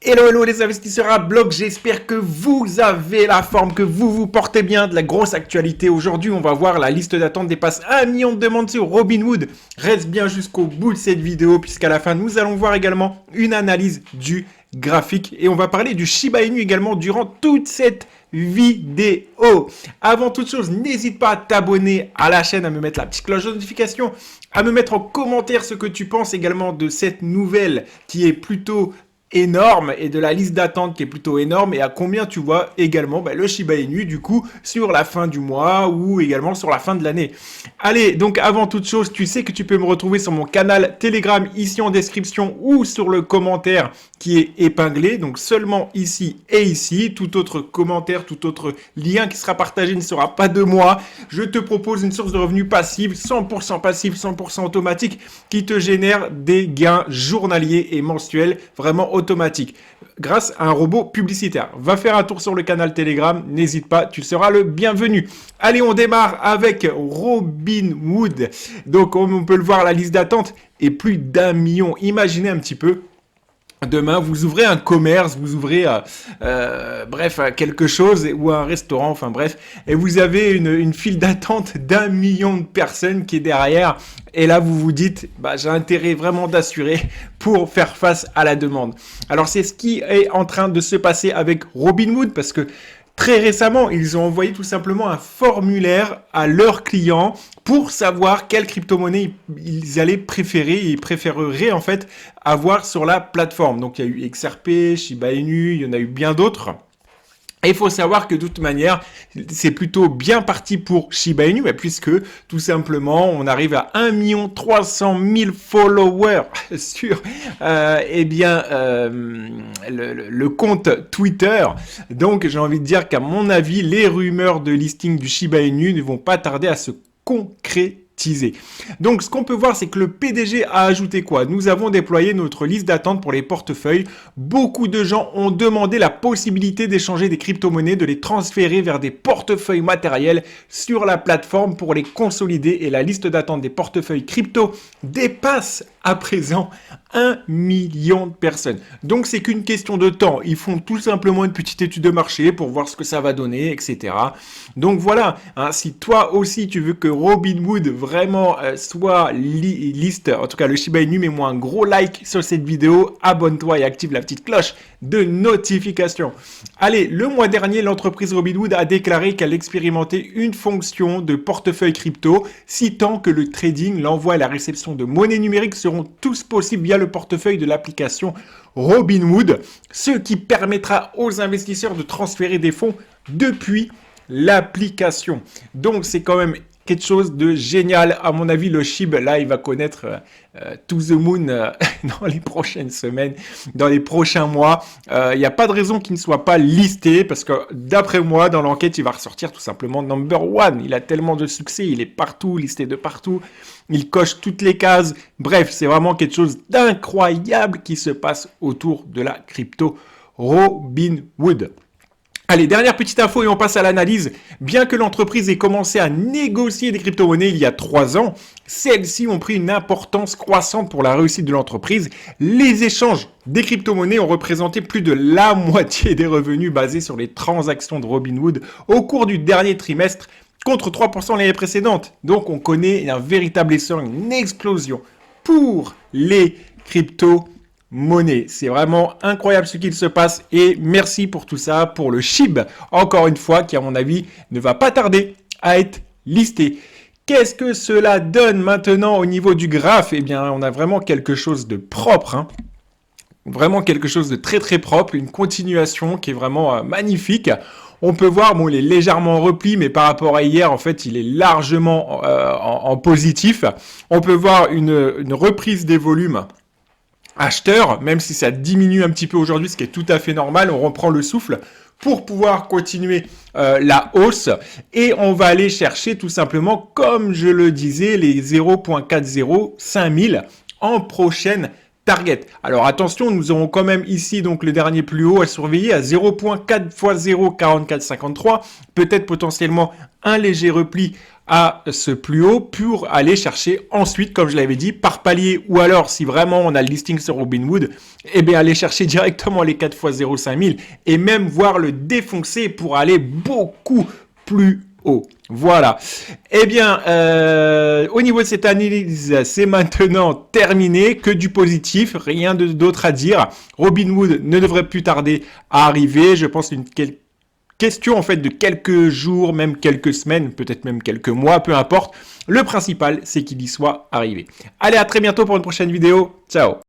Hello, hello les investisseurs à bloc, j'espère que vous avez la forme, que vous vous portez bien. De la grosse actualité aujourd'hui, on va voir la liste d'attente dépasse 1 million de demandes sur Robinhood. Reste bien jusqu'au bout de cette vidéo puisqu'à la fin nous allons voir également une analyse du graphique et on va parler du Shiba Inu également durant toute cette vidéo. Avant toute chose, n'hésite pas à t'abonner à la chaîne, à me mettre la petite cloche de notification, à me mettre en commentaire ce que tu penses également de cette nouvelle qui est plutôt énorme et de la liste d'attente qui est plutôt énorme et à combien tu vois également le Shiba Inu du coup sur la fin du mois ou également sur la fin de l'année. Allez, donc avant toute chose, tu sais que tu peux me retrouver sur mon canal Telegram ici en description ou sur le commentaire qui est épinglé, donc seulement ici et ici. Tout autre commentaire, tout autre lien qui sera partagé ne sera pas de moi. Je te propose une source de revenus passive, 100% passive, 100% automatique qui te génère des gains journaliers et mensuels vraiment automatique grâce à un robot publicitaire. Va faire un tour sur le canal Telegram, n'hésite pas, tu seras le bienvenu. Allez, on démarre avec Robinhood. Donc, comme on peut le voir, la liste d'attente est plus d'1 million. Imaginez un petit peu. Demain, vous ouvrez un commerce, vous ouvrez quelque chose ou un restaurant, enfin bref, et vous avez une file d'attente d'1 million de personnes qui est derrière. Et là, vous vous dites, j'ai intérêt vraiment d'assurer pour faire face à la demande. Alors, c'est ce qui est en train de se passer avec Robinhood parce que très récemment, ils ont envoyé tout simplement un formulaire à leurs clients pour savoir quelle crypto-monnaie ils allaient préférer et ils préféreraient en fait avoir sur la plateforme. Donc il y a eu XRP, Shiba Inu, il y en a eu bien d'autres. Et il faut savoir que de toute manière, c'est plutôt bien parti pour Shiba Inu, puisque tout simplement, on arrive à 1 300 000 followers sur le compte Twitter. Donc, j'ai envie de dire qu'à mon avis, les rumeurs de listing du Shiba Inu ne vont pas tarder à se concrétiser. Donc, ce qu'on peut voir, c'est que le PDG a ajouté quoi? Nous avons déployé notre liste d'attente pour les portefeuilles. Beaucoup de gens ont demandé la possibilité d'échanger des crypto-monnaies, de les transférer vers des portefeuilles matériels sur la plateforme pour les consolider. Et la liste d'attente des portefeuilles crypto dépasse à présent 1 million de personnes. Donc, c'est qu'une question de temps. Ils font tout simplement une petite étude de marché pour voir ce que ça va donner, etc. Donc, voilà. Si toi aussi, tu veux que Robinhood vraiment soit liste, en tout cas le Shiba Inu, mets-moi un gros like sur cette vidéo, abonne-toi et active la petite cloche de notification. Allez, le mois dernier, l'entreprise Robinhood a déclaré qu'elle expérimentait une fonction de portefeuille crypto, citant que le trading, l'envoi et la réception de monnaie numérique seront tous possibles via le portefeuille de l'application Robinhood, ce qui permettra aux investisseurs de transférer des fonds depuis l'application. Donc, c'est quand même quelque chose de génial. À mon avis, le SHIB, là, il va connaître to the moon dans les prochaines semaines, dans les prochains mois. Il n'y a pas de raison qu'il ne soit pas listé parce que d'après moi, dans l'enquête, il va ressortir tout simplement number one. Il a tellement de succès, il est partout, listé de partout. Il coche toutes les cases. Bref, c'est vraiment quelque chose d'incroyable qui se passe autour de la crypto Robinhood. Allez, dernière petite info et on passe à l'analyse. Bien que l'entreprise ait commencé à négocier des crypto-monnaies il y a 3 ans, celles-ci ont pris une importance croissante pour la réussite de l'entreprise. Les échanges des crypto-monnaies ont représenté plus de la moitié des revenus basés sur les transactions de Robinhood au cours du dernier trimestre contre 3% l'année précédente. Donc, on connaît un véritable essor, une explosion pour les crypto-monnaies. C'est vraiment incroyable ce qu'il se passe et merci pour tout ça, pour le SHIB, encore une fois, qui à mon avis ne va pas tarder à être listé. Qu'est-ce que cela donne maintenant au niveau du graphe? Eh bien, on a vraiment quelque chose de propre, vraiment quelque chose de très très propre, une continuation qui est vraiment magnifique. On peut voir, il est légèrement en repli, mais par rapport à hier, en fait, il est largement en positif. On peut voir une reprise des volumes acheteurs, même si ça diminue un petit peu aujourd'hui, ce qui est tout à fait normal. On reprend le souffle pour pouvoir continuer la hausse et on va aller chercher tout simplement, comme je le disais, les 0.405 000 en prochaine target. Alors attention, nous aurons quand même ici donc le dernier plus haut à surveiller à 0.4 x 0, 44,53. Peut-être potentiellement un léger repli à ce plus haut pour aller chercher ensuite, comme je l'avais dit, par palier, ou alors si vraiment on a le listing sur Robinhood, eh bien aller chercher directement les 4 x 0 5000 et même voir le défoncer pour aller beaucoup plus haut. Voilà. Eh bien, au niveau de cette analyse, c'est maintenant terminé. Que du positif, rien d'autre à dire. Robinhood ne devrait plus tarder à arriver. Je pense une question en fait de quelques jours, même quelques semaines, peut-être même quelques mois, peu importe. Le principal, c'est qu'il y soit arrivé. Allez, à très bientôt pour une prochaine vidéo. Ciao.